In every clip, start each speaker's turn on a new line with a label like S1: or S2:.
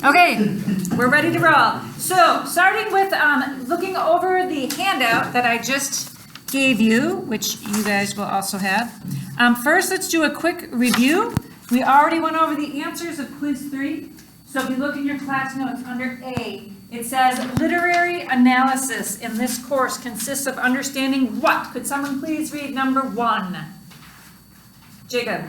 S1: Okay, we're ready to roll. So, starting with looking over the handout that I just gave you, which you guys will also have. First, let's do a quick review. We already went over the answers of quiz 3. So if you look in your class notes under A, it says literary analysis in this course consists of understanding what? Could someone please read number 1? Jacob.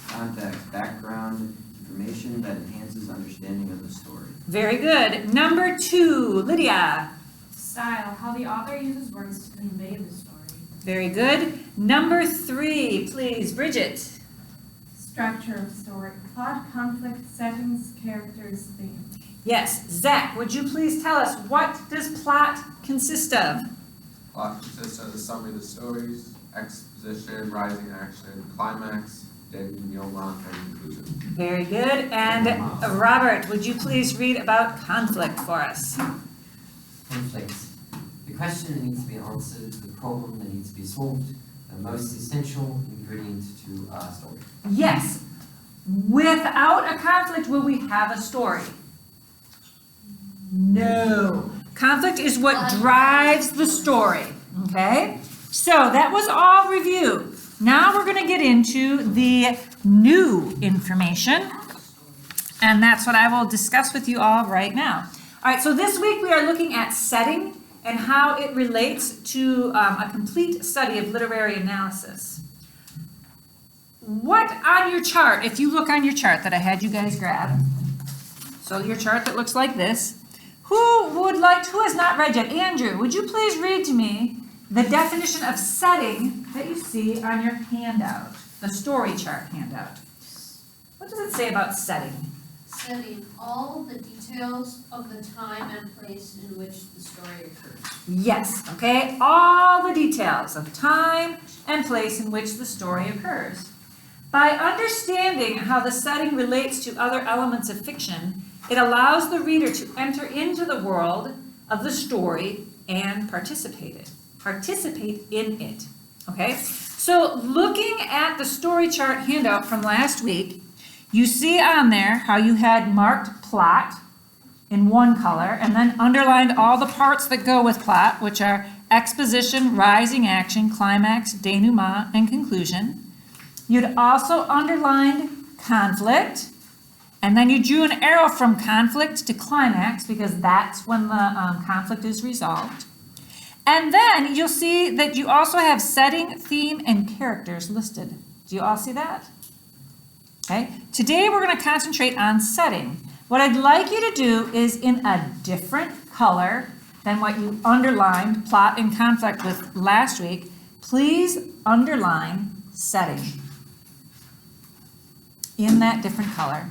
S2: Context, background information that enhances understanding of the story.
S1: Very good. Number 2, Lydia.
S3: Style, how the author uses words to convey the story.
S1: Very good. Number 3, please, Bridget.
S3: Structure of story, plot, conflict, settings, characters, theme.
S1: Yes, Zach, would you please tell us what does plot consist of?
S4: Plot consists of the summary of the stories, exposition, rising action, climax, denouement, and conclusion.
S1: Very good. And Robert, would you please read about conflict for us?
S5: Conflict. The question that needs to be answered, the problem that needs to be solved, the most essential ingredient to our story.
S1: Yes. Without a conflict, will we have a story? No. Conflict is what drives the story. Okay? So that was all review. Now we're going to get into the new information. And that's what I will discuss with you all right now. All right, so this week we are looking at setting and how it relates to a complete study of literary analysis. What on your chart, if you look on your chart that I had you guys grab, so your chart that looks like this, who has not read yet? Andrew, would you please read to me the definition of setting that you see on your handout, the story chart handout? What does it say about setting?
S6: Setting all the details of the time and place in which the story occurs.
S1: Yes, okay, all the details of time and place in which the story occurs. By understanding how the setting relates to other elements of fiction, it allows the reader to enter into the world of the story and participate in it, okay? So looking at the story chart handout from last week, you see on there how you had marked plot in one color and then underlined all the parts that go with plot, which are exposition, rising action, climax, denouement, and conclusion. You'd also underlined conflict, and then you drew an arrow from conflict to climax because that's when the conflict is resolved. And then you'll see that you also have setting, theme, and characters listed. Do you all see that? Okay. Today we're going to concentrate on setting. What I'd like you to do is in a different color than what you underlined plot and conflict with last week, please underline setting in that different color.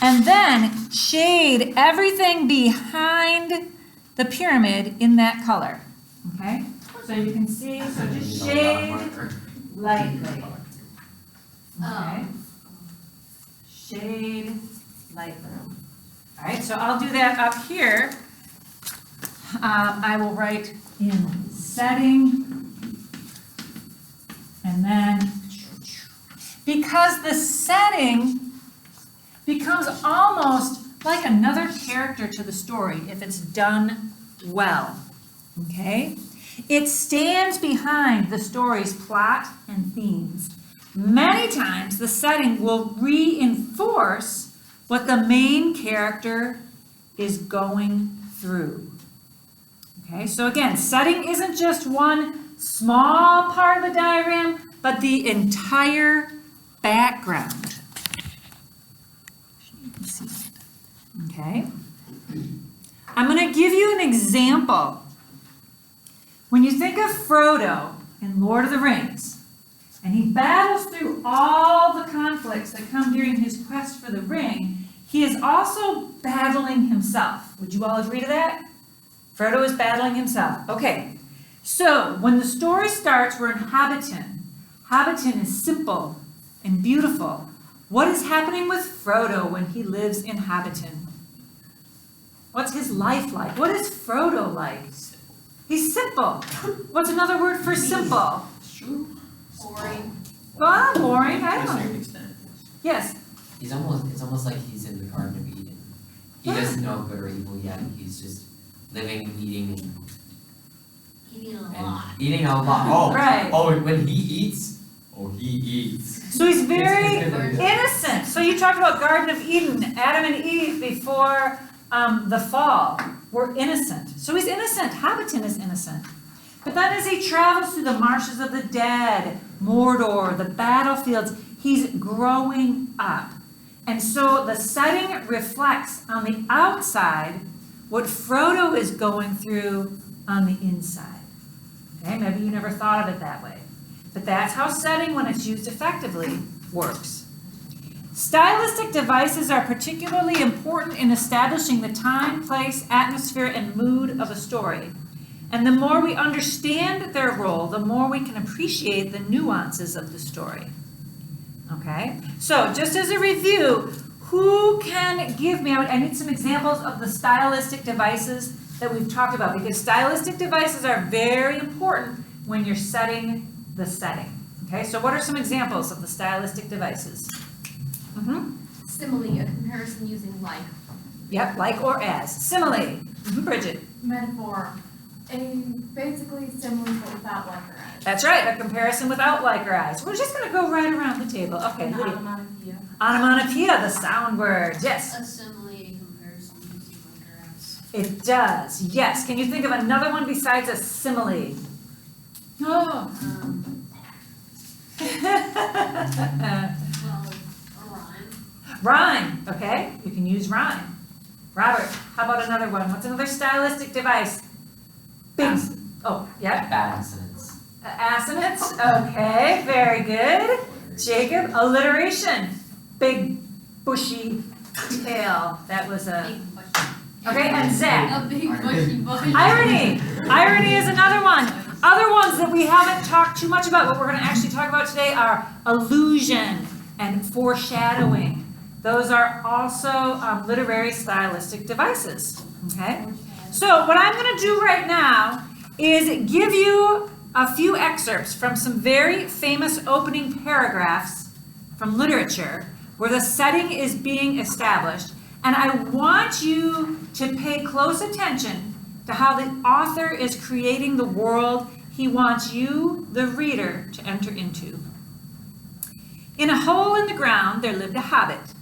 S1: And then shade everything behind the pyramid in that color. Okay? So you can see, so just shade lightly. Okay? Shade lightly. All right, so I'll do that up here. I will write in setting, and then, because the setting becomes almost like another character to the story if it's done well, okay? It stands behind the story's plot and themes. Many times the setting will reinforce what the main character is going through. Okay, so again, setting isn't just one small part of the diagram, but the entire background. You can see it. Okay. I'm going to give you an example. When you think of Frodo in Lord of the Rings, and he battles through all the conflicts that come during his quest for the ring, he is also battling himself. Would you all agree to that? Frodo is battling himself. Okay, so when the story starts, we're in Hobbiton. Hobbiton is simple and beautiful. What is happening with Frodo when he lives in Hobbiton? What's his life like? What is Frodo like? He's simple. What's another word for simple?
S6: Boring.
S1: Well, boring, I
S5: To a
S1: don't
S5: certain
S1: know.
S5: extent.
S1: Yes,
S5: It's almost like he's in the Garden of Eden. He doesn't know good or evil yet, he's just living, eating,
S6: Eating a
S5: and
S6: lot.
S5: eating a lot. Oh,
S1: Right.
S5: oh, when he eats, he eats.
S1: So he's very
S5: It's-
S1: innocent. So you talked about Garden of Eden, Adam and Eve before the fall were innocent. So he's innocent. Hobbiton is innocent. But then as he travels through the marshes of the dead, Mordor, the battlefields, he's growing up. And so the setting reflects on the outside what Frodo is going through on the inside. Okay, maybe you never thought of it that way. But that's how setting, when it's used effectively, works. Stylistic devices are particularly important in establishing the time, place, atmosphere, and mood of a story. And the more we understand their role, the more we can appreciate the nuances of the story. Okay? So, just as a review, who can give me, I need some examples of the stylistic devices that we've talked about, because stylistic devices are very important when you're setting the setting. Okay, so what are some examples of the stylistic devices?
S7: Simile, a comparison using like.
S1: Yep, like or as. Simile. Bridget.
S3: Metaphor, basically simile but without like or as.
S1: That's right, a comparison without like or as. We're just going to go right around the table. Okay,
S3: An
S1: Lydia.
S3: onomatopoeia.
S1: Onomatopoeia, the sound word. Yes,
S6: A simile, comparison using like or as.
S1: it does. Yes. Can you think of another one besides a simile? Oh.
S6: Well, a rhyme.
S1: Rhyme, okay? You can use rhyme. Robert, how about another one? What's another stylistic device? Big. Oh, yeah.
S5: Bad assonance.
S1: Assonance, okay, very good. Jacob, alliteration. Big, bushy tail. That was a.
S6: Big question.
S1: Okay, and Zach.
S6: A big bushy bush.
S1: Irony. Irony is another one. Other ones that we haven't talked too much about, but we're going to actually talk about today are allusion and foreshadowing. Those are also literary stylistic devices. Okay? So what I'm going to do right now is give you a few excerpts from some very famous opening paragraphs from literature where the setting is being established. And I want you to pay close attention to how the author is creating the world he wants you, the reader, to enter into. In a hole in the ground there lived a hobbit,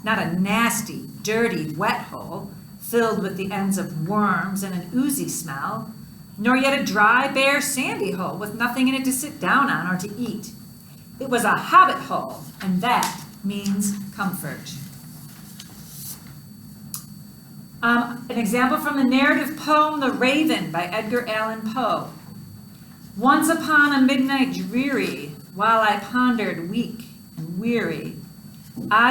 S1: not a nasty, dirty, wet hole filled with the ends of worms and an oozy smell, nor yet a dry, bare, sandy hole with nothing in it to sit down on or to eat. It was a hobbit hole, and that means comfort. An example from the narrative poem The Raven by Edgar Allan Poe. Once upon a midnight dreary, while I pondered weak and weary,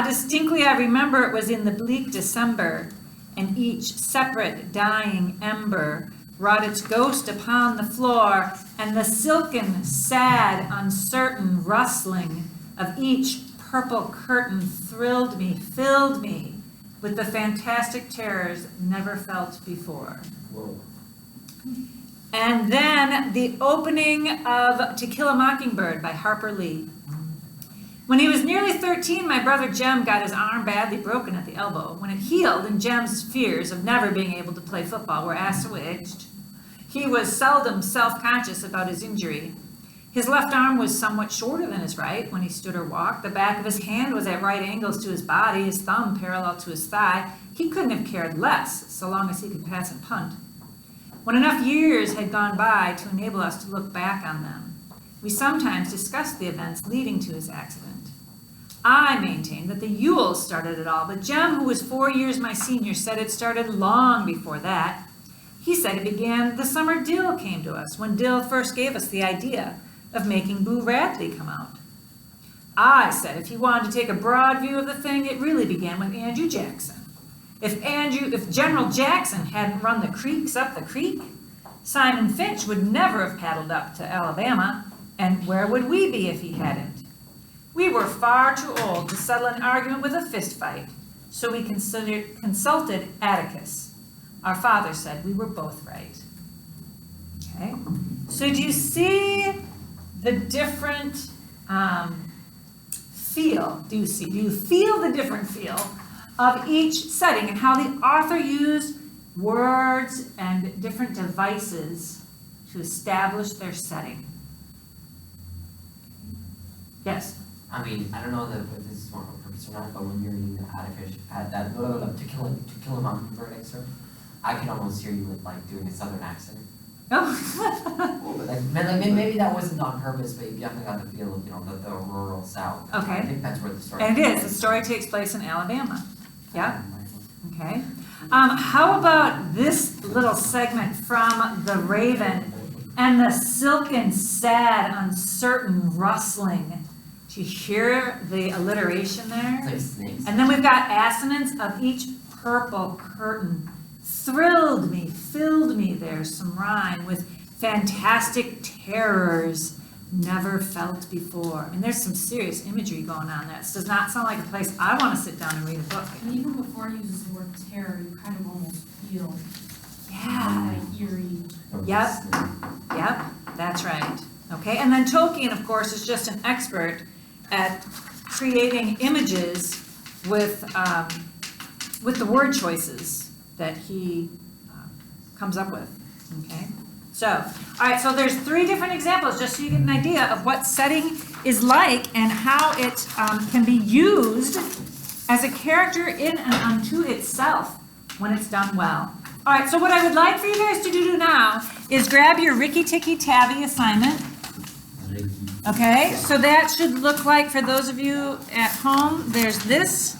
S1: distinctly I remember it was in the bleak December, and each separate dying ember wrought its ghost upon the floor, and the silken, sad, uncertain rustling of each purple curtain thrilled me, filled me with the fantastic terrors never felt before.
S5: Whoa.
S1: And then the opening of To Kill a Mockingbird by Harper Lee. When he was nearly 13, my brother Jem got his arm badly broken at the elbow. When it healed and Jem's fears of never being able to play football were assuaged, he was seldom self-conscious about his injury. His left arm was somewhat shorter than his right when he stood or walked. The back of his hand was at right angles to his body, his thumb parallel to his thigh. He couldn't have cared less, so long as he could pass and punt. When enough years had gone by to enable us to look back on them, we sometimes discussed the events leading to his accident. I maintained that the Yules started it all, but Jem, who was 4 years my senior, said it started long before that. He said it began the summer Dill came to us, when Dill first gave us the idea of making Boo Radley come out. I said if he wanted to take a broad view of the thing, it really began with Andrew Jackson. If General Jackson hadn't run the creeks up the creek, Simon Finch would never have paddled up to Alabama, and where would we be if he hadn't? We were far too old to settle an argument with a fist fight, so we consulted Atticus. Our father said we were both right. Okay, so do you see the different feel? Do you feel the different feel of each setting and how the author used words and different devices to establish their setting. Yes?
S5: I mean, I don't know if this is more on purpose or not, but when you're reading the To Kill a Mockingbird excerpt, I could almost hear you with like doing a southern accent.
S1: Oh.
S5: Maybe that wasn't on purpose, but you definitely got the feel of, the rural South.
S1: Okay.
S5: I think that's where the story.
S1: And it is, the story takes place in Alabama. Yeah? Okay. How about this little segment from The Raven and the silken, sad, uncertain rustling? Do you hear the alliteration there?
S5: It's like snakes.
S1: And then we've got assonance of each purple curtain. Thrilled me, filled me, there's some rhyme, with fantastic terrors never felt before. And there's some serious imagery going on there. This does not sound like a place I want to sit down and read a book.
S3: And even before it uses the word terror, you kind of almost feel
S1: Yeah.
S3: like eerie.
S1: Yep, that's right. Okay, and then Tolkien, of course, is just an expert at creating images with the word choices that he comes up with, okay? So, all right, so there's 3 different examples, just so you get an idea of what setting is like and how it can be used as a character in and unto itself when it's done well. All right, so what I would like for you guys to do now is grab your Rikki Tikki Tavi assignment. Okay, so that should look like, for those of you at home, there's this.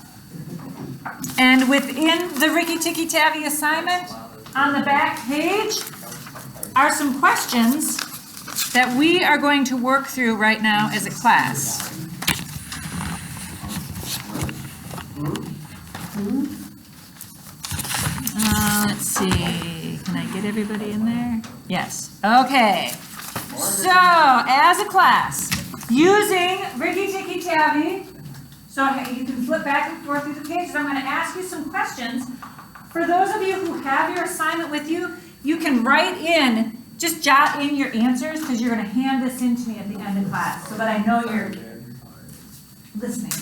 S1: And within the Rikki Tikki Tavi assignment, on the back page, are some questions that we are going to work through right now as a class. Let's see, can I get everybody in there? Yes, okay. So, as a class, using Rikki Tikki Tavi, so you can flip back and forth through the pages. I'm going to ask you some questions. For those of you who have your assignment with you, you can write in, just jot in your answers, because you're going to hand this in to me at the end of class so that I know you're listening.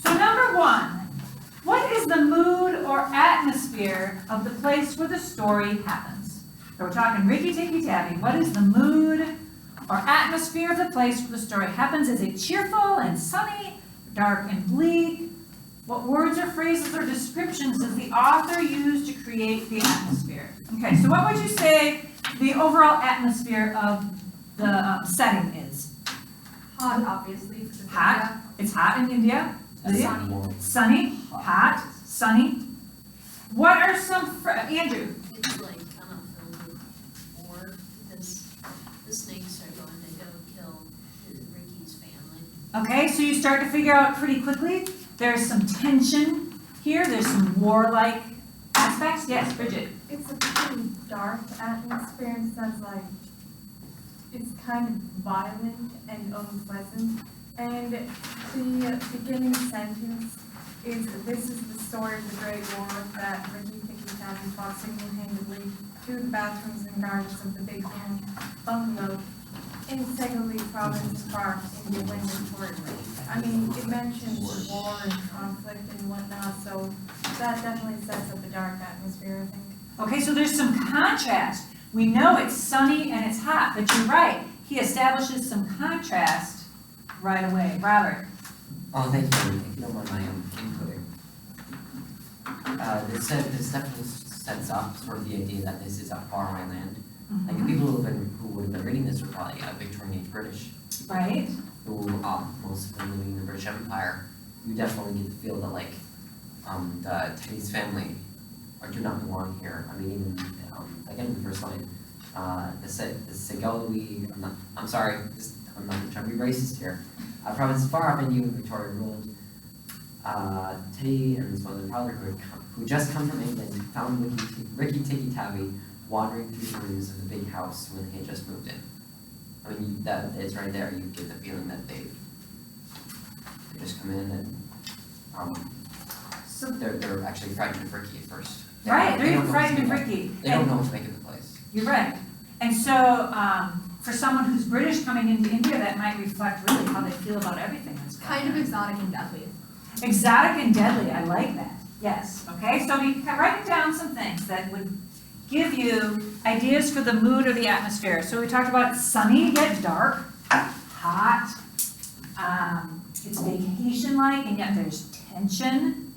S1: So number 1, what is the mood or atmosphere of the place where the story happens? So we're talking Rikki Tikki Tavi. What is the mood or atmosphere of the place where the story happens? Is it cheerful and sunny, dark and bleak? What words or phrases or descriptions does the author use to create the atmosphere? Okay, so what would you say the overall atmosphere of the setting is?
S3: Hot, obviously.
S1: Hot. It's hot in India.
S3: Sunny.
S1: Sunny, hot, sunny. What are some, Andrew?
S6: It's like kind of filled with war because the snakes are going to go kill Ricky's family.
S1: Okay, so you start to figure out pretty quickly. There's some tension here. There's some warlike aspects. Yes, Bridget.
S3: It's a pretty dark atmosphere in the sense like it's kind of violent and unpleasant. And the beginning sentence is, "This is the story of the Great War that Rikki Tikki Tavi fought single-handedly through the bathrooms and gardens of the Big Bungalow in Segali Province Park, India, when importantly." I mean, it mentions war and conflict and whatnot, so that definitely sets up a dark atmosphere, I think.
S1: Okay, so there's some contrast. We know it's sunny and it's hot, but you're right. He establishes some contrast right away. Robert.
S5: Oh, thank you. If you don't mind my inputting. This definitely sets up sort of the idea that this is a faraway land. Like the people who would have been reading this were probably Victorian age British,
S1: Right?
S5: who most of them living in the British Empire. You definitely get the feel that like the Teddy's family do not belong here. I mean, even again in the first line, the Segawi. I'm sorry, I'm not trying to be racist here. Province far up in New Victoria ruled. Teddy and his mother and father, who just come from England, found Rikki Tikki Tavi wandering through the rooms of the big house when they had just moved in. I mean, that it's right there. You get the feeling that they just come in and
S1: So
S5: they're actually frightened of Rikki at first.
S1: right,
S5: They
S1: they're
S5: don't know what to
S1: frightened of
S5: make
S1: Rikki.
S5: They don't know what to make of the place.
S1: You're right. And so, for someone who's British coming into India, that might reflect really how they feel about everything that's going
S7: Kind of
S1: on.
S7: exotic and deadly.
S1: Exotic and deadly, I like that. Yes, okay, so we write down some things that would give you ideas for the mood or the atmosphere. So we talked about sunny yet dark, hot, it's vacation-like and yet there's tension,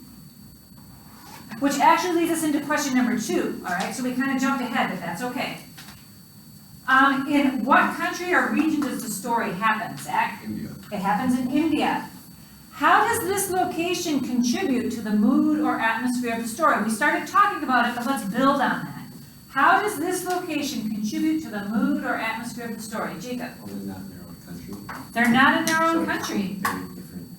S1: which actually leads us into question number 2, all right? So we kind of jumped ahead, but that's okay. In what country or region does the story happen, Zach?
S4: India.
S1: It happens in India. How does this location contribute to the mood or atmosphere of the story? We started talking about it, but let's build on that. How does this location contribute to the mood or atmosphere of the story? Jacob?
S2: Well, they're not in their own country.
S1: They're not in their
S2: So
S1: own
S2: it's
S1: country.
S2: Very different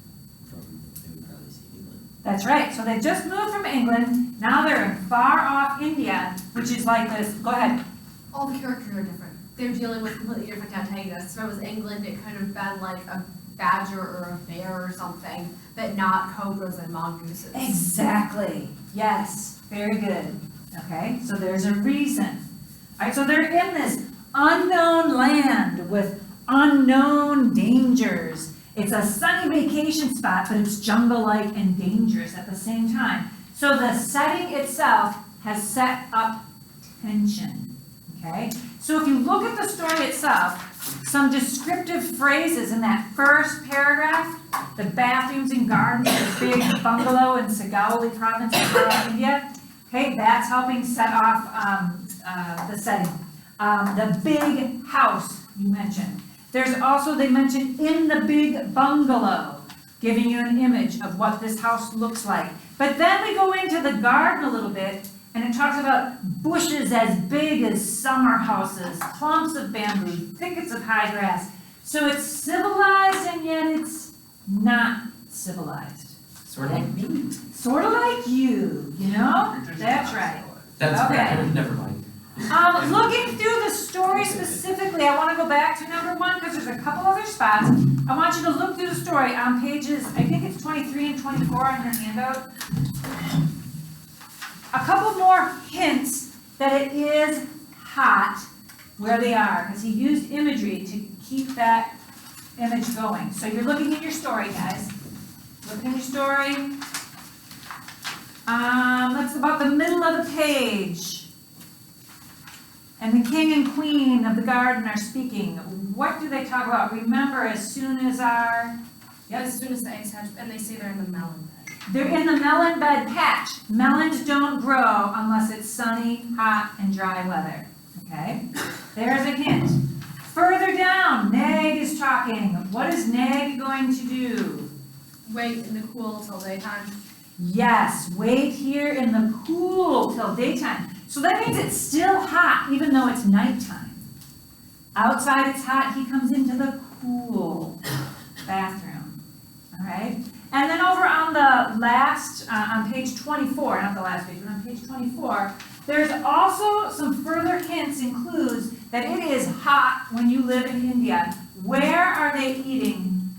S2: from what they would probably see in England.
S1: That's right. So they just moved from England. Now they're in far off India, which is like this. Go ahead.
S7: All the characters are different. They're dealing with completely different antagonists. If it was England, it could have been like a badger or a bear or something, but not cobras and mongooses.
S1: Exactly. Yes. Very good. Okay. So there's a reason. All right. So they're in this unknown land with unknown dangers. It's a sunny vacation spot, but it's jungle-like and dangerous at the same time. So the setting itself has set up tension. Okay? So if you look at the story itself, some descriptive phrases in that first paragraph, the bathrooms and gardens of the big bungalow in Sagauli province of South India, okay, that's helping set off the setting. The big house you mentioned. There's also, they mentioned in the big bungalow, giving you an image of what this house looks like. But then we go into the garden a little bit, and it talks about bushes as big as summer houses, clumps of bamboo, thickets of high grass. So it's civilized and yet it's not civilized.
S5: Sort of like me.
S1: Sort of like you know?
S4: You're just
S1: That's
S4: not
S1: right.
S4: civilized.
S5: That's
S1: Okay.
S5: right, never mind.
S1: Looking through the story specifically, I want to go back to number 1 because there's a couple other spots. I want you to look through the story on pages, I think it's 23 and 24 on your handout. A couple more hints that it is hot where they are, because he used imagery to keep that image going. So you're looking at your story, guys. Look in your story. That's about the middle of the page. And the king and queen of the garden are speaking. What do they talk about? Remember, as soon as our...
S3: As soon as the eggs hatch, and they say they're in the melon bed.
S1: They're in the melon bed patch. Melons don't grow unless it's sunny, hot, and dry weather. Okay? There's a hint. Further down, Nag is talking. What is Nag going to do?
S3: Wait in the cool till daytime.
S1: Yes, wait here in the cool till daytime. So that means it's still hot even though it's nighttime. Outside it's hot, he comes into the cool bathroom. All right? And then over on the last, on page 24, not the last page, but on page 24, there's also some further hints and clues that it is hot when you live in India. Where are they eating?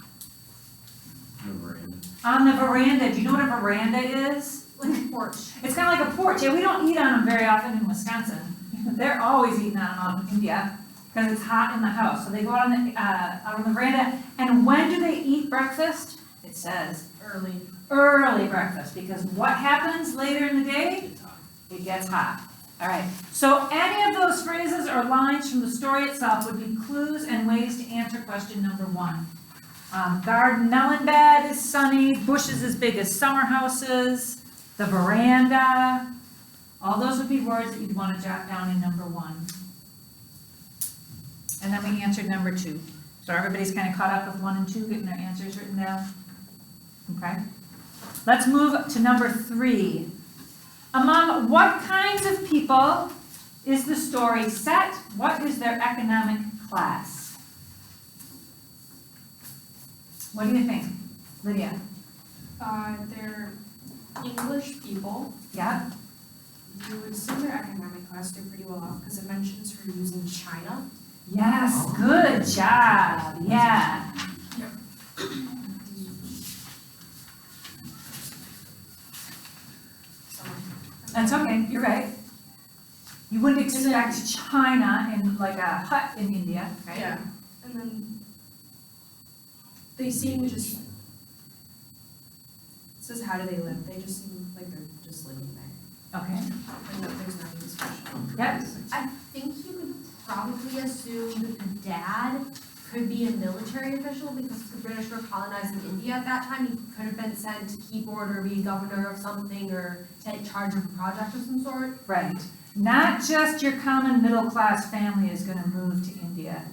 S2: No veranda.
S1: On the veranda. Do you know what a veranda is?
S7: Like a porch.
S1: It's kind of like a porch. Yeah, we don't eat on them very often in Wisconsin. They're always eating on them in India because it's hot in the house. So they go out on the veranda. And when do they eat breakfast? It says early breakfast, because what happens later in the day? It gets hot. All right. So any of those phrases or lines from the story itself would be clues and ways to answer question number 1. Garden melon bed is sunny, bushes as big as summer houses, the veranda. All those would be words that you'd want to jot down in number 1. And then we answered number 2. So everybody's kind of caught up with 1 and 2, getting their answers written down. Okay. Let's move to number 3. Among what kinds of people is the story set? What is their economic class? What do you think, Lydia?
S3: They're English people.
S1: Yeah?
S3: You would assume their economic class, they're pretty well off, because it mentions her using China.
S1: Yes, good job. Yeah. That's okay, you're right. You wouldn't expect China in like a hut in India, right?
S3: Yeah, and then they seem just, it says how do they live, they just seem like they're
S7: just leaving there.
S1: Okay,
S7: And no, there's nothing special.
S1: yep,
S7: I think you could probably assume that the dad could be a military official because the British were colonizing India at that time. He could have been sent to keep order, be governor of something, or take charge of a project of some sort.
S1: right. Not just your common middle-class family is gonna move to India.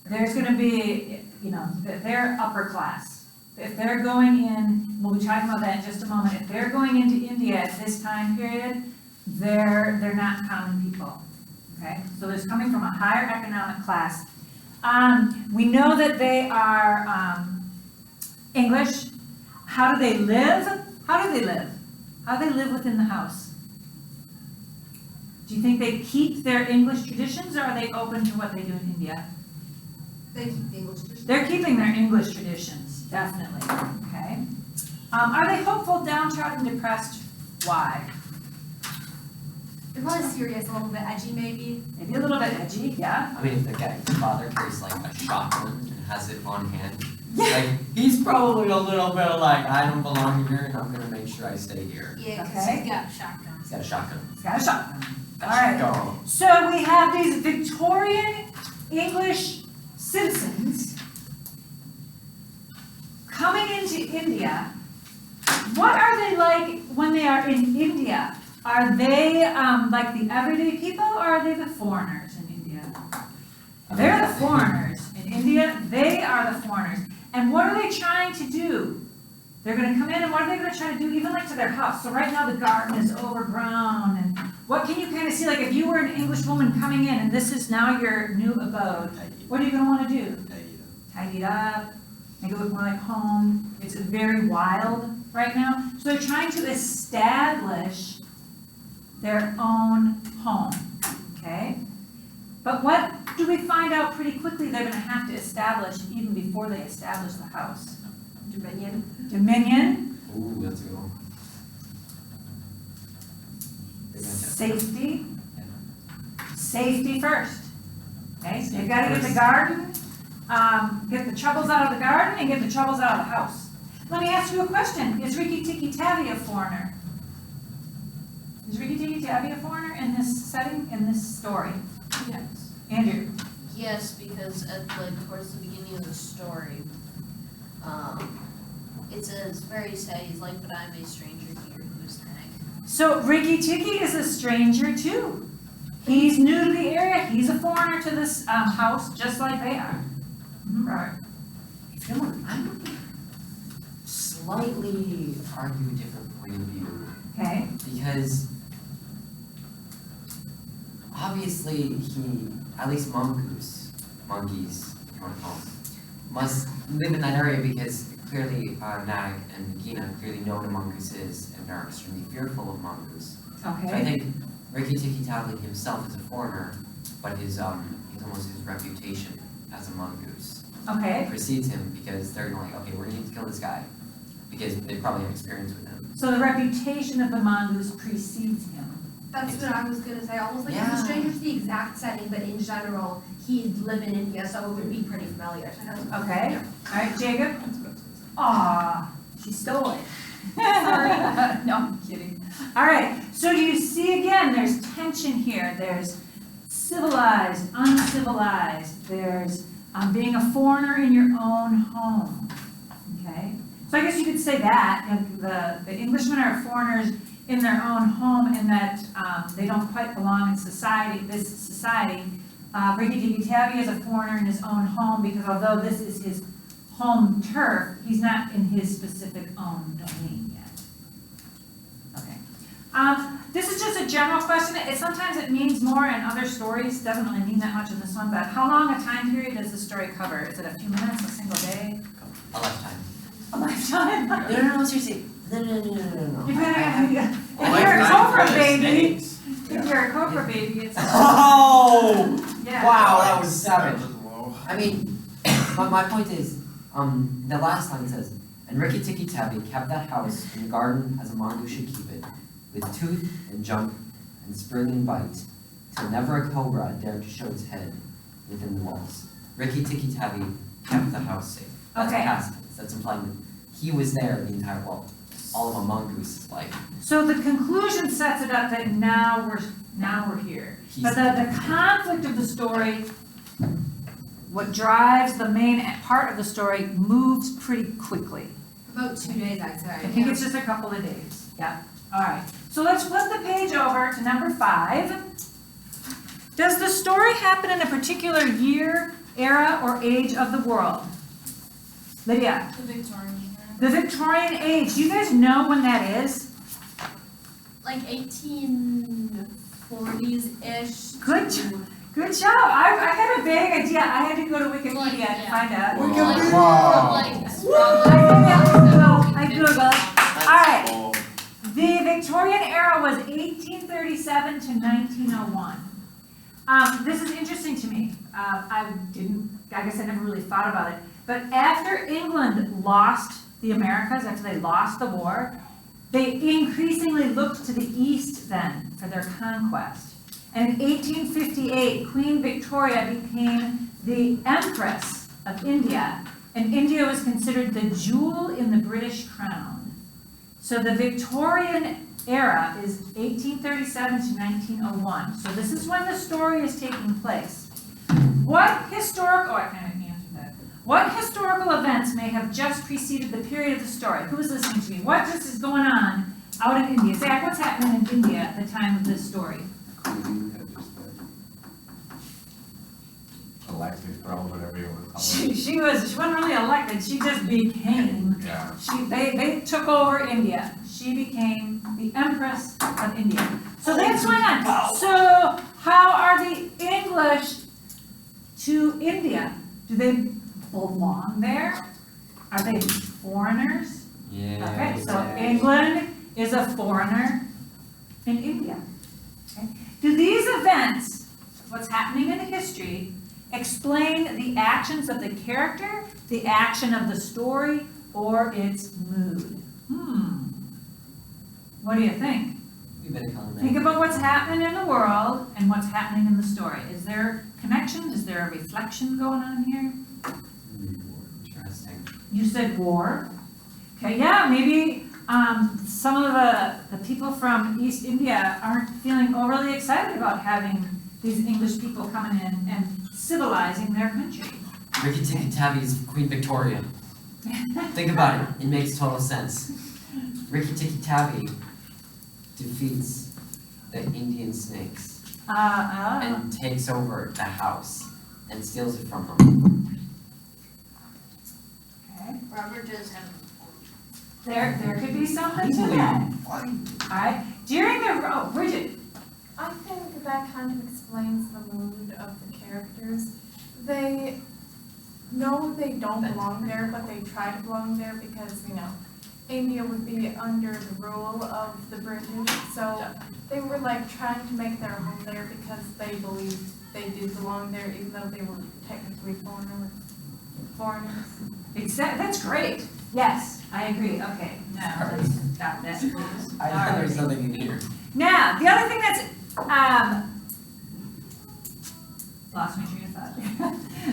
S1: There's gonna be, you know, they're upper class. If they're going in, we'll be talking about that in just a moment, if they're going into India at this time period, they're not common people, okay? So there's coming from a higher economic class. We know that they are, English. How do they live? How do they live? How do they live within the house? Do you think they keep their English traditions, or are they open to what they do in India?
S7: They keep the English tradition.
S1: They're keeping their English traditions, definitely, okay? Are they hopeful, downtrodden, depressed? Why?
S7: They're probably serious, a little bit edgy maybe.
S1: Maybe a little bit edgy, yeah?
S5: I mean, if the father carries like a shotgun and has it on hand, like, he's probably a little bit like, I don't belong here and I'm gonna make sure I stay here.
S6: Yeah, cause
S1: Okay.
S6: he's got a shotgun.
S5: He's got a shotgun.
S1: He's got a shotgun. All right.
S5: Go.
S1: So we have these Victorian English citizens coming into India. What are they like when they are in India? Are they like the everyday people, or are they the foreigners in India? They're the foreigners in India. They are the foreigners. And what are they trying to do? They're going to come in, and what are they going to try to do, even like to their house? So right now the garden is overgrown, and what can you kind of see? Like if you were an English woman coming in, and this is now your new abode, what are you going to want to do? Tidy it up, make it look more like home. It's very wild right now. So they're trying to establish their own home, okay? But what do we find out pretty quickly they're going to have to establish even before they establish the house?
S7: Dominion.
S1: Dominion,
S5: Ooh, that's a good one. They're gonna have-
S1: safety, safety first. Okay, so they've
S5: Safety
S1: got to get the
S5: first.
S1: garden, get the troubles out of the garden and get the troubles out of the house. Let me ask you a question. Is Rikki Tikki Tavi a foreigner? Is Rikki Tikki Tavi a foreigner in this setting, in this story?
S7: Yes.
S1: Andrew?
S6: Yes, because at like towards the beginning of the story, it says very sad, he's like, but I'm a stranger here, who's neck.
S1: So Rikki Tikki is a stranger too. He's new to the area, he's a foreigner to this house, just like they are. Right.
S5: If you know what, I would slightly argue a different point of view.
S1: Okay,
S5: Because obviously at least monkeys, if you want to call them, must live in that area because clearly Nag and Nagina clearly know what a mongoose is and are extremely fearful of mongoose. So I
S1: okay,
S5: think Rikki Tikki Tavi himself is a foreigner, but his almost his reputation as a mongoose
S1: okay.
S5: precedes him because they're like, okay, we're gonna need to kill this guy because they probably have experience with him.
S1: So the reputation of the mongoose precedes him.
S7: That's what I was gonna say, almost like he's
S5: Yeah.
S7: a stranger to the exact setting, but in general, he'd live in India, so it would be pretty familiar to him.
S1: Okay,
S5: Yeah.
S1: all right, Jacob? Aw, she stole it. Sorry. No, I'm kidding. All right, so do you see again, there's tension here. There's civilized, uncivilized. There's being a foreigner in your own home, okay? So I guess you could say that, the Englishmen are foreigners in their own home and that they don't quite belong in society, this society. Rikki Tikki Tavi is a foreigner in his own home because although this is his home turf, he's not in his specific own domain yet. Okay. This is just a general question. Sometimes it means more in other stories, doesn't really mean that much in this one, but how long a time period does the story cover? Is it a few minutes, a single day,
S5: A lifetime.
S1: a lifetime?
S5: No, seriously. No.
S1: You're gonna, if
S2: Oh,
S1: you're a
S2: that's
S1: Cobra
S2: nice.
S1: baby,
S2: Snakes.
S1: if you're a Cobra baby, it's,
S5: Oh!
S1: yeah.
S5: Wow, that was savage.
S2: That was low.
S5: I mean, my point is, the last line says, and Rikki Tikki Tavi kept that house in the garden as a mongoose should keep it, with tooth and jump and spring and bite, till never a cobra dared to show its head within the walls. Rikki Tikki Tavi kept the house safe. That's
S1: Okay.
S5: past tense. That's implying that he was there the entire while. all of a mongoose life.
S1: So the conclusion sets it up that now we're here. But the conflict of the story, what drives the main part of the story, moves pretty quickly.
S7: About 2 days, I'd say.
S1: I think it's just a couple of days. Yeah. All right. So let's flip the page over to number 5. Does the story happen in a particular year, era, or age of the world? Lydia.
S3: The Victorian era.
S1: The Victorian age. Do you guys know when that is?
S6: Like 1840s-ish.
S1: Good job. I had a vague idea. I had to go to Wikipedia
S6: Like,
S1: to
S6: yeah.
S1: find out.
S4: Wow.
S6: Like,
S1: I Googled. All right. The Victorian era was 1837 to 1901. This is interesting to me. I guess I never really thought about it. But after England lost the Americas, after they lost the war, they increasingly looked to the east then for their conquest. And in 1858, Queen Victoria became the Empress of India, and India was considered the jewel in the British crown. So the Victorian era is 1837 to 1901. So this is when the story is taking place. What historical events may have just preceded the period of the story? Who is listening to me? What just is going on out in India? Zach, what's happening in India at the time of this story?
S2: Queen had just
S4: Elected throne, whatever you want to call it.
S1: She wasn't really elected, she just became.
S4: Yeah.
S1: They took over India. She became the Empress of India. So that's going on. So how are the English to India? Do they belong there? Are they foreigners?
S5: Yeah.
S1: Okay, so England is a foreigner in India. Okay. Do these events, what's happening in history, explain the actions of the character, the action of the story, or its mood? What do you think?
S5: You better call
S1: Think
S5: it.
S1: about what's happening in the world and what's happening in the story. Is there connection? Is there a reflection going on here?
S5: Interesting.
S1: You said war. Okay, yeah, maybe some of the people from East India aren't feeling overly excited about having these English people coming in and civilizing their country.
S5: Rikki Tikki Tavi is Queen Victoria. Think about it. It makes total sense. Rikki Tikki Tavi defeats the Indian snakes and takes over the house and steals it from them.
S1: Okay.
S6: Robert does have a point.
S1: There could be something to that. All right. During the Bridget.
S3: I think that kind of explains the mood of the characters. They know they don't belong there, but they try to belong there because, India would be under the rule of the British. So they were like trying to make their home there because they believed they did belong there, even though they were technically foreigners.
S1: That's great. Yes, I agree. Okay, now let's stop that, please.
S5: I know there's something in here.
S1: Now, the other thing that's lost my train of thought.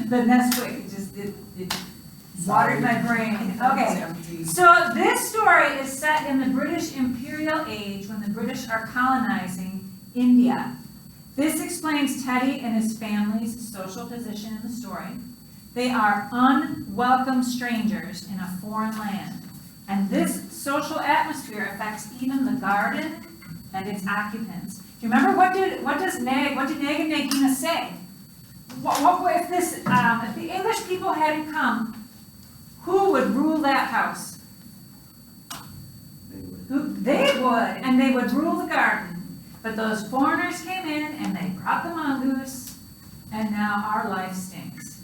S1: The Nesquik it watered my brain. Okay, so this story is set in the British Imperial Age when the British are colonizing India. This explains Teddy and his family's social position in the story. They are unwelcome strangers in a foreign land, and this social atmosphere affects even the garden and its occupants. Do you remember what did Nag and Nagina say? What if if the English people hadn't come, who would rule that house? They would, and they would rule the garden. But those foreigners came in and they brought the mongoose, and now our life stinks.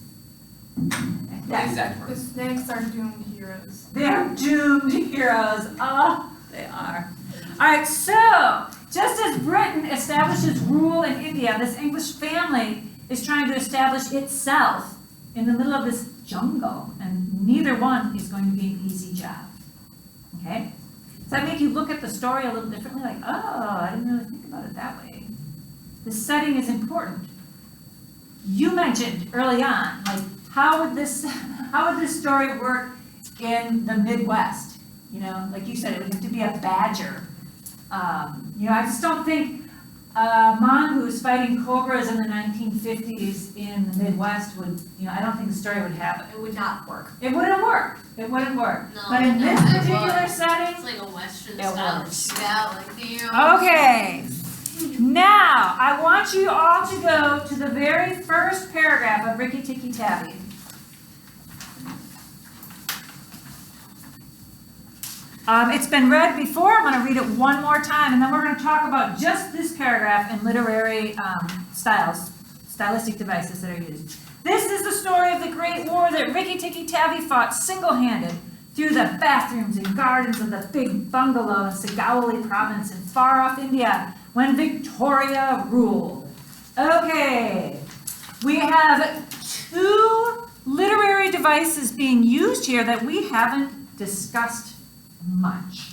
S1: Yes.
S5: Exactly.
S3: The snakes are doomed heroes.
S1: They're doomed heroes. Oh, they are. All right, so just as Britain establishes rule in India, this English family is trying to establish itself in the middle of this jungle, and neither one is going to be an easy job. Okay? Does that make you look at the story a little differently? Like, oh, I didn't really think about it that way. The setting is important. You mentioned early on, like, how would this story work in the Midwest? you know, like you said, it would have to be a badger. You know, I just don't think a mongoose fighting cobras in the 1950s in the Midwest would, you know, I don't think the story would happen.
S7: It would not work.
S1: It wouldn't work. It wouldn't work.
S6: No,
S1: But in
S6: no,
S1: this
S6: it
S1: particular
S6: would.
S1: setting,
S6: It's like a Western
S1: It
S6: style
S1: works.
S6: shootout, like, damn.
S1: okay. Now, I want you all to go to the very first paragraph of Rikki Tikki Tavi. It's been read before, I'm gonna read it one more time, and then we're gonna talk about just this paragraph and literary stylistic devices that are used. This is the story of the Great War that Rikki Tikki Tavi fought single-handed through the bathrooms and gardens of the big bungalow in Sagawali province in far-off India when Victoria ruled. Okay, we have two literary devices being used here that we haven't discussed much,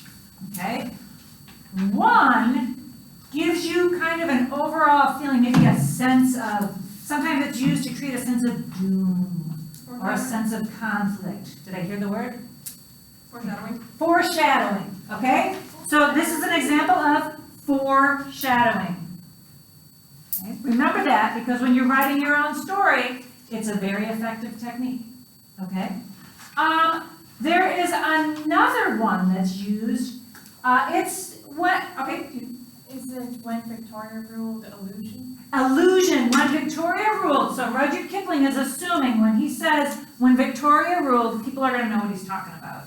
S1: okay? One gives you kind of an overall feeling, maybe a sense of, sometimes it's used to create a sense of doom or a sense of conflict. Did I hear the word?
S7: Foreshadowing.
S1: Foreshadowing, okay? So this is an example of foreshadowing. Okay? Remember that, because when you're writing your own story, it's a very effective technique, okay? There is another one that's used. It's what, okay,
S3: Is it when Victoria ruled illusion?
S1: illusion, when Victoria ruled. So Rudyard Kipling is assuming when he says, when Victoria ruled, people are gonna know what he's talking about,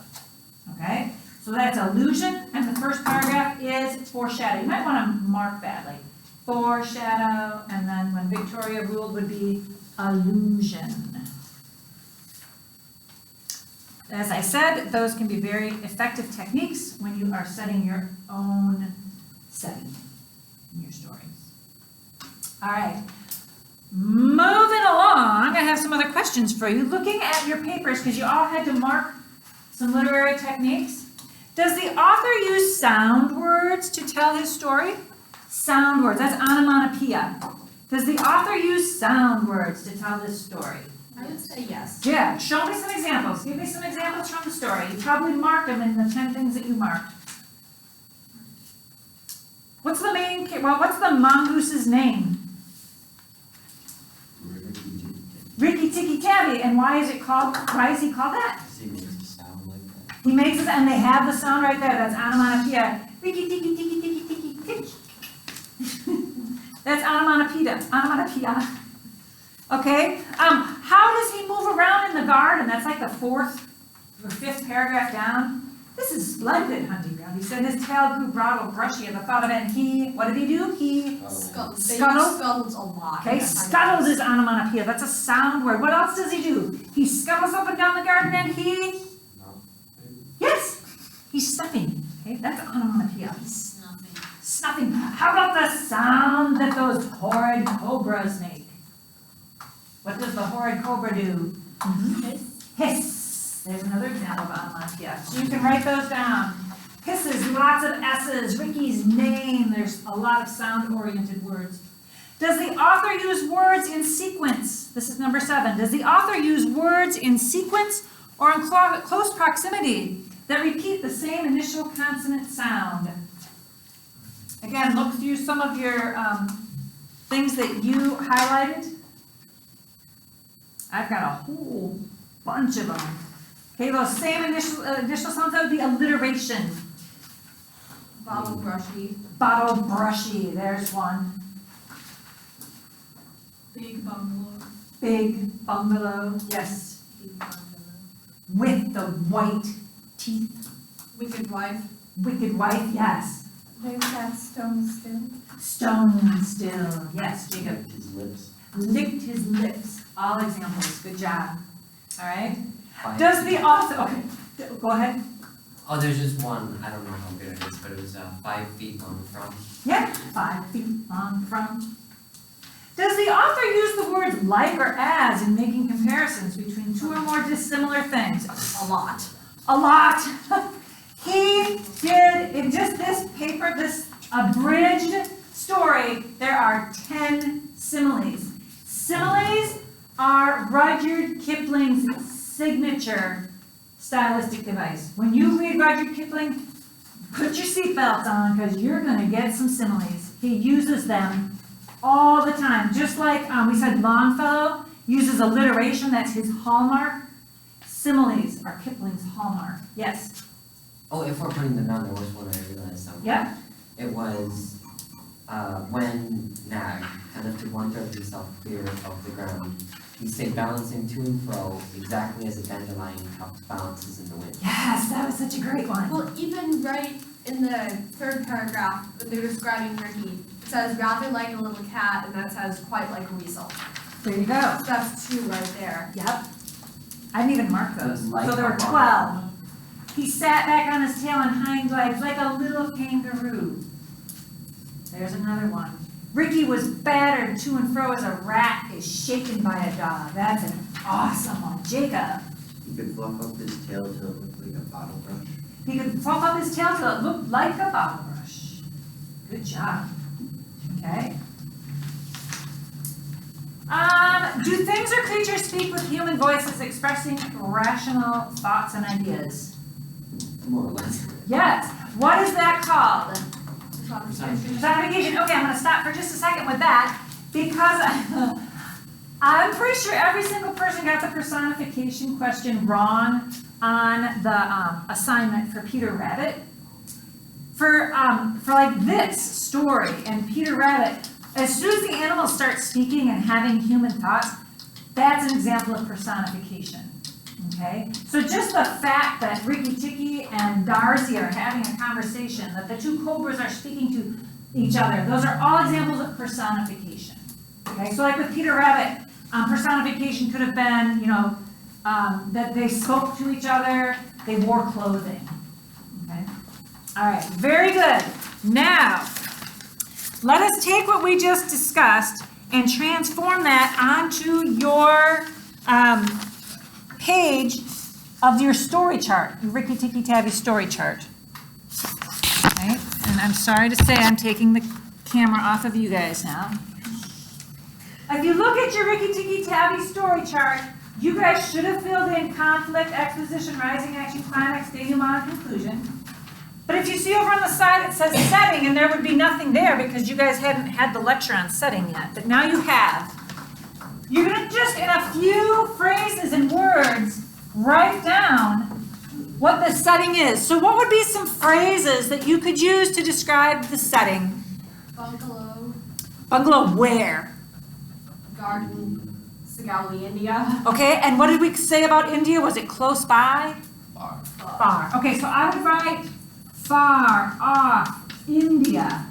S1: okay? So that's illusion, and the first paragraph is foreshadow. You might wanna mark that, like foreshadow, and then when Victoria ruled would be illusion. As I said, those can be very effective techniques when you are setting your own setting in your stories. All right, moving along, I have some other questions for you. Looking at your papers, because you all had to mark some literary techniques. Does the author use sound words to tell his story? Sound words, that's onomatopoeia. Does the author use sound words to tell this story?
S7: I would say yes.
S1: Yeah, show me some examples. Give me some examples from the story. You probably marked them in the 10 things that you marked. What's the mongoose's name? Rikki Tikki Tavi. And why is he called that?
S5: He makes a sound like that.
S1: He makes it, and they have the sound right there. That's onomatopoeia. Rikki Tikki Tikki Tikki Tikki Tikki. That's onomatopoeia. Okay, how does he move around in the garden? That's like the fourth or fifth paragraph down. This is splendid hunting ground. He said his tail grew broad or brushy at the thought of it, and what did he do? He
S7: Scuttles.
S1: Scuttled?
S7: Scuttles a lot.
S1: Okay, scuttles is onomatopoeia. That's a sound word. What else does he do? He scuttles up and down the garden and he, yes, he's snuffing. Okay, that's onomatopoeia.
S6: Snuffing.
S1: Snuffing. How about the sound that those horrid cobras make? What does the horrid cobra do? Hiss. There's another example of onomatopoeia. So you can write those down. Hisses, lots of S's. Ricky's name. There's a lot of sound-oriented words. Does the author use words in sequence? This is number 7. Does the author use words in sequence or in close proximity that repeat the same initial consonant sound? Again, look through some of your things that you highlighted. I've got a whole bunch of them. Okay, those same initial sounds, that would be alliteration.
S7: Bottle brushy.
S1: Bottle brushy, there's one.
S3: Big bungalow.
S1: Big bungalow, yes.
S6: Big bungalow.
S1: With the white teeth.
S7: Wicked wife.
S1: Wicked wife, yes.
S3: There's that stone still.
S1: Stone still, yes, Jacob.
S5: His lips.
S1: Licked his lips. All examples, good job. All right.
S5: 5
S1: Does
S5: feet.
S1: the author, okay, go ahead.
S5: Oh, there's just one. I don't know how good it is, but it was 5 feet long from.
S1: Yeah, 5 feet long from. Does the author use the words like or as in making comparisons between two or more dissimilar things?
S7: A lot.
S1: A lot. He did, in just this paper, this abridged story, there are 10 similes. Similes are Rudyard Kipling's signature stylistic device. When you read Rudyard Kipling, put your seatbelts on because you're going to get some similes. He uses them all the time. Just like we said Longfellow uses alliteration, that's his hallmark. Similes are Kipling's hallmark. Yes?
S5: Oh, if we're putting them down, there was one I realized something.
S1: Yep.
S5: It was, when Nag had lifted 1/3 of himself clear of the ground, he stayed balancing to and fro, exactly as a dandelion tuft balances in the wind.
S1: Yes, that was such a great one.
S7: Well, even right in the third paragraph, when they're describing Ricky, it says rather like a little cat, and that says quite like a weasel.
S1: There you go.
S7: So that's 2 right there.
S1: Yep. I didn't even mark those.
S5: Like
S1: So there were
S5: a
S1: 12. He sat back on his tail on hind legs like a little kangaroo. There's another one. Ricky was battered to and fro as a rat is shaken by a dog. That's an awesome one. Jacob.
S2: He could fluff up his tail till it looked like a bottle brush.
S1: He could fluff up his tail till it looked like a bottle brush. Good job. Okay. Do things or creatures speak with human voices expressing rational thoughts and ideas?
S5: More or less.
S1: Yes. What is that called?
S7: Personification.
S1: Personification. Okay, I'm going to stop for just a second with that because I'm pretty sure every single person got the personification question wrong on the assignment for Peter Rabbit. For like this story and Peter Rabbit, as soon as the animals start speaking and having human thoughts, that's an example of personification. Okay? So just the fact that Rikki Tikki and Darcy are having a conversation, that the 2 cobras are speaking to each other, those are all examples of personification. Okay? So like with Peter Rabbit, personification could have been, that they spoke to each other, they wore clothing. Okay? All right, very good. Now, let us take what we just discussed and transform that onto your page of your story chart, your Rikki Tikki Tavi story chart. Okay, and I'm sorry to say I'm taking the camera off of you guys now. If you look at your Rikki Tikki Tavi story chart, you guys should have filled in conflict, exposition, rising action, climax, denouement, and conclusion. But if you see over on the side, it says setting, and there would be nothing there because you guys hadn't had the lecture on setting yet, but now you have. You're going to just, in a few phrases and words, write down what the setting is. So what would be some phrases that you could use to describe the setting?
S7: Bungalow,
S1: Bungalow where?
S7: garden, Sigali, India.
S1: Okay, and what did we say about India? Was it close by?
S4: Far.
S1: Far. Okay, so I would write far off India.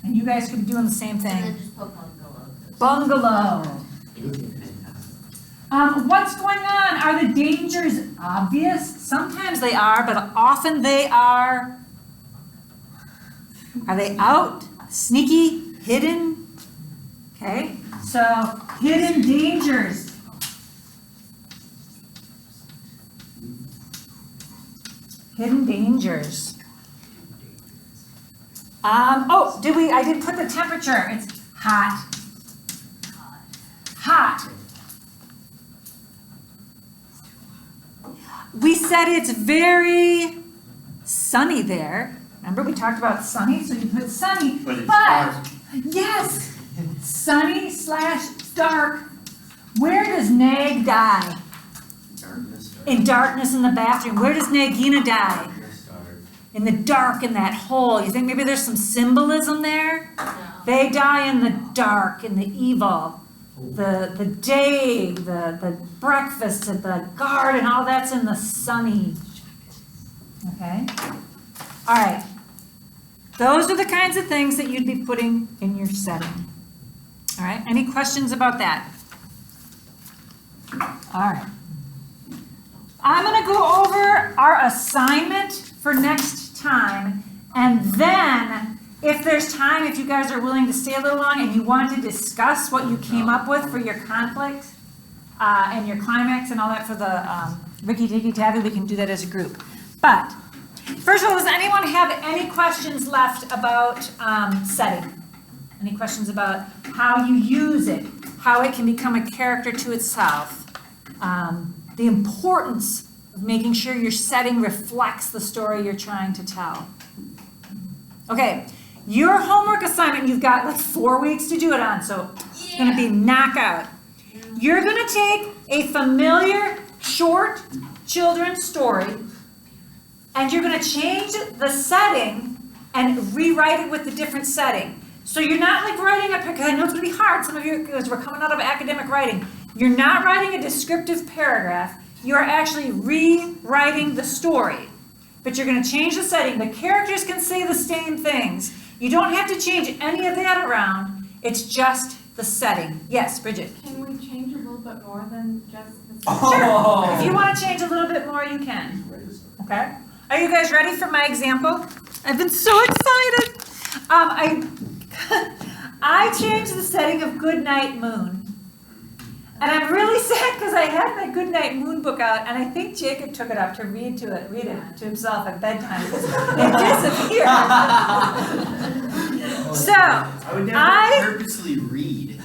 S1: And you guys could be doing the same
S6: And
S1: thing.
S6: then just put bungalow.
S1: Bungalow.
S5: It is fantastic.
S1: What's going on? Are the dangers obvious? Sometimes they are, but often they are. Are they out? Sneaky? Hidden? Okay, so hidden dangers. Hidden dangers. I didn't put the temperature. It's hot. Hot. We said it's very sunny there. Remember we talked about sunny, so you put sunny.
S2: But it's dark.
S1: Yes, sunny / dark. Where does Nag die?
S2: Darkness.
S1: In darkness in the bathroom. Where does Nagina die? In the dark, in that hole. You think maybe there's some symbolism there?
S6: No.
S1: They die in the dark, in the evil. The day, the breakfast at the garden, all that's in the sunny. Okay? All right. Those are the kinds of things that you'd be putting in your setting. All right? Any questions about that? All right. I'm going to go over our assignment for next time, and then if there's time, if you guys are willing to stay a little long and you want to discuss what you came up with for your conflict and your climax and all that for the Rikki Tikki Tavi, we can do that as a group. But first of all, does anyone have any questions left about setting? Any questions about how you use it, how it can become a character to itself? the importance of making sure your setting reflects the story you're trying to tell. Okay, your homework assignment, you've got like 4 weeks to do it on, so it's gonna be knockout. You're gonna take a familiar, short children's story, and you're gonna change the setting and rewrite it with a different setting. So you're not like writing because I know it's gonna be hard, some of you, because we're coming out of academic writing. You're not writing a descriptive paragraph, you're actually rewriting the story. But you're gonna change the setting. The characters can say the same things. You don't have to change any of that around, it's just the setting. Yes, Bridget?
S3: Can we change a little bit more than just the?
S1: Sure, if you wanna change a little bit more, you can, okay? Are you guys ready for my example? I've been so excited. I changed the setting of Goodnight Moon. And I'm really sad because I had my Goodnight Moon book out, and I think Jacob took it up to read it to himself at bedtime. It disappeared. So,
S8: I would never purposely read,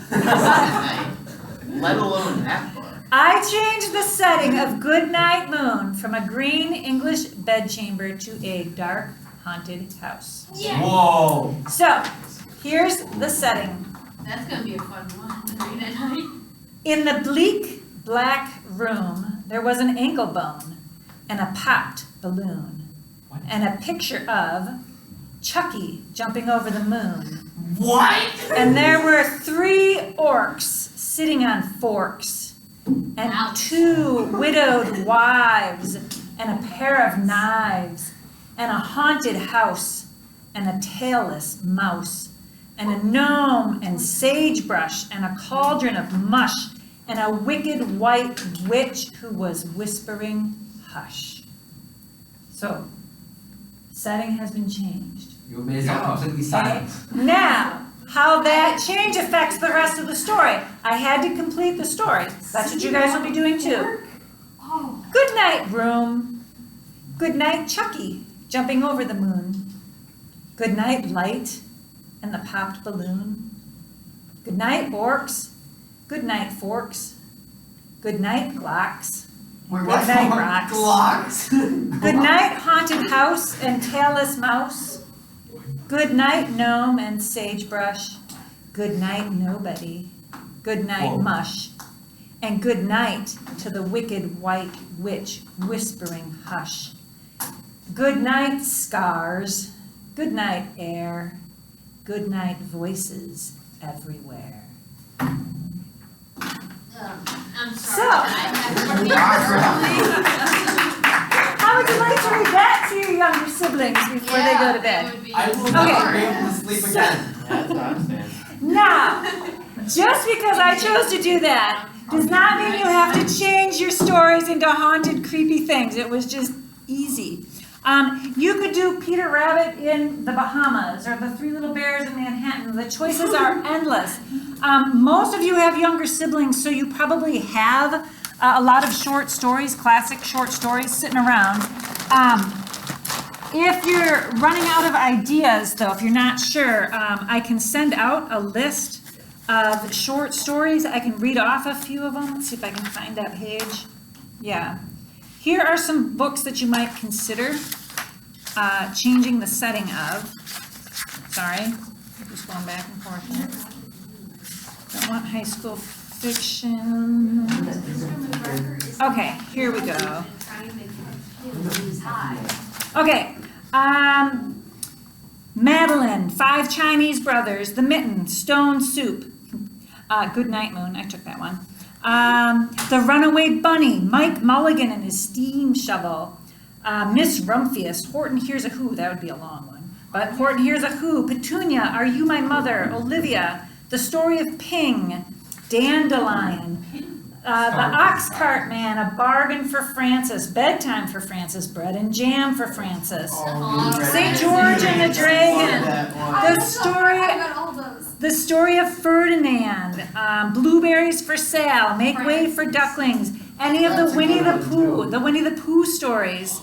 S8: let alone that book.
S1: I changed the setting of Goodnight Moon from a green English bedchamber to a dark haunted house.
S6: Yeah,
S8: Whoa.
S1: So, here's the setting.
S6: that's gonna be a fun one to read at night.
S1: In the bleak black room, there was an ankle bone and a popped balloon and a picture of Chucky jumping over the moon.
S8: What?
S1: And there were 3 orcs sitting on forks and
S6: Ouch.
S1: 2 widowed wives and a pair of knives and a haunted house and a tailless mouse and a gnome and sagebrush and a cauldron of mush and a wicked white witch who was whispering hush. So, setting has been changed.
S5: You made it sound completely silent.
S1: Now, how that change affects the rest of the story. I had to complete the story. That's what you guys will be doing too.
S3: Oh.
S1: Good night, room. Good night, Chucky, jumping over the moon. Good night, light and the popped balloon. Good night, orcs. Good night, forks. Good night, glocks.
S8: Wait,
S1: Good night, rocks.
S8: Glocks?
S1: Good night, haunted house and tailless mouse. Good night, gnome and sagebrush. Good night, nobody. Good night,
S8: Whoa.
S1: mush. And good night to the wicked white witch whispering hush. Good night, scars. Good night, air. Good night, voices everywhere.
S6: I'm
S1: So-
S6: sorry, I have to read early.
S1: How would you like to read that to your younger siblings before they go to
S6: Yeah,
S1: bed?
S6: that would be.
S8: I will
S1: Okay.
S8: never be able to sleep again.
S2: That's what I'm saying.
S1: Now, just because I chose to do that does not mean you have to change your stories into haunted, creepy things. It was just easy. You could do Peter Rabbit in the Bahamas or the 3 Little Bears in Manhattan. The choices are endless. Most of you have younger siblings, so you probably have a lot of short stories, classic short stories sitting around. If you're running out of ideas, though, if you're not sure, I can send out a list of short stories. I can read off a few of them. Let's see if I can find that page. Yeah. Here are some books that you might consider changing the setting of. Sorry, I'm just going back and forth here. Don't want high school fiction. Okay, here we go. Okay, Madeline, 5 Chinese Brothers, The Mitten, Stone Soup, Good Night Moon, I took that one. The Runaway Bunny, Mike Mulligan and his steam shovel, Miss Rumphius, Horton Hears a Who, that would be a long one, but Horton Hears a Who, Petunia, Are You My Mother, Olivia, The Story of Ping, Dandelion, The Ox Cart Man, A Bargain for Francis, Bedtime for Francis, Bread and Jam for Francis, St. George and the Dragon, The Story of Ferdinand, Blueberries for Sale, Make Way for Ducklings, any of the Winnie the Pooh stories,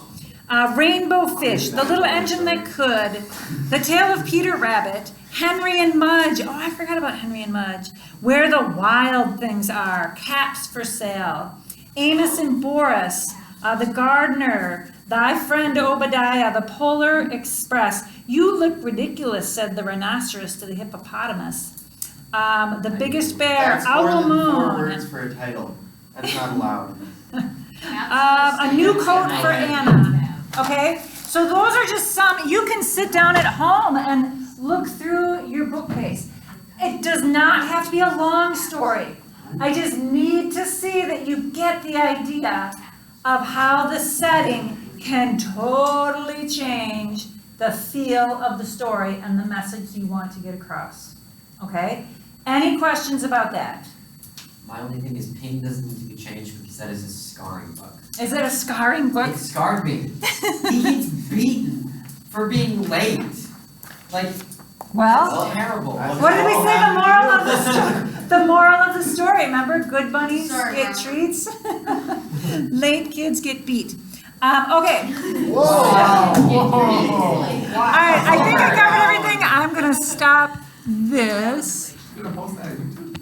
S1: Rainbow Fish, The Little Engine That Could, The Tale of Peter Rabbit, Henry and Mudge, oh, I forgot about Henry and Mudge, Where the Wild Things Are, Caps for Sale, Amos and Boris, the gardener, thy friend Obadiah, the Polar Express. You look ridiculous, said the rhinoceros to the hippopotamus. The biggest bear,
S8: That's more
S1: owl
S8: than 4
S1: moon.
S8: words for a title. That's not allowed.
S1: A new coat for Anna. Okay, so those are just some, you can sit down at home and look through your bookcase. It does not have to be a long story. I just need to see that you get the idea of how the setting can totally change the feel of the story and the message you want to get across. Okay? Any questions about that?
S5: My only thing is pink doesn't need to be changed because that is a scarring book.
S1: Is it a scarring book?
S5: It scarred me. He gets beaten for being late. Like,
S1: Well,
S5: that's terrible.
S1: what did we say the moral of the story? The moral of the story, remember? Good bunnies
S6: Sorry,
S1: get
S6: Mom.
S1: treats. Late kids get beat. Okay.
S8: Whoa!
S1: All right, I think I covered everything. I'm gonna stop this.
S4: You're gonna post that on YouTube?